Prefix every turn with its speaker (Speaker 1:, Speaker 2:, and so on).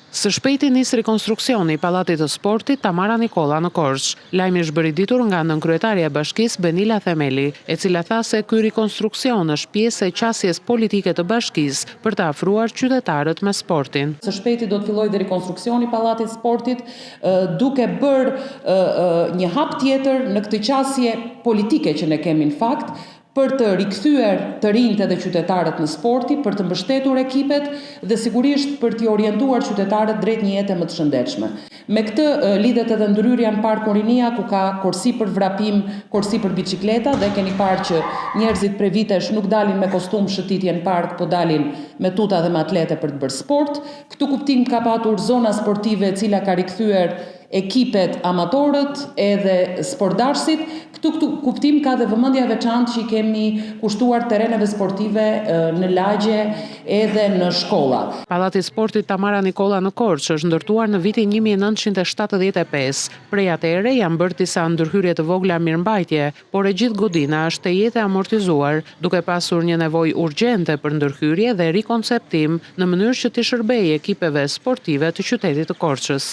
Speaker 1: Së shpejti nis rekonstruksioni i Pallatit të Sportit Tamara Nikolla në Korçë. Lajmi është bërë ditur nga nënkryetaria e bashkisë Benila Themeli, e cila tha se ky rekonstruksion është pjesë e qasjes politike të bashkisë për të afruar qytetarët me sportin.
Speaker 2: Së shpejti do të fillojë dhe rekonstruksioni i Pallatit të Sportit, duke bërë një hap tjetër në këtë qasje politike që ne kemi në fakt, për të rikthyer të rinjtë dhe qytetarët në sporti, për të mbështetur ekipet dhe sigurisht për t'i orientuar qytetarët drejt një jete më të shëndetshme. Me këtë lidhet edhe ndryrja në Parkun Rinia, ku ka korsi për vrapim, korsi për biçikleta, dhe keni parë që njerëzit prej vitesh nuk dalin me kostum shëtitje në park, po dalin me tuta dhe me atlete për të bërë sport. Këtu kuptim ka patur zona sportive e cila ka rikthyer ekipet amatorët edhe sportdarësit. Këtu kuptim ka dhe vëmendja e veçantë që i kemi kushtuar terreneve sportive në lagje edhe në shkolla.
Speaker 1: Pallati i Sportit Tamara Nikolla në Korçë është ndërtuar në vitin 1975. Prej atëherë janë bërë disa ndërhyrje të vogla mirëmbajtje, por e gjithë godina është e jetë amortizuar, duke pasur një nevojë urgjente për ndërhyrje dhe rikonceptim në mënyrë që të shërbejë ekipeve sportive të qytetit të Korçës.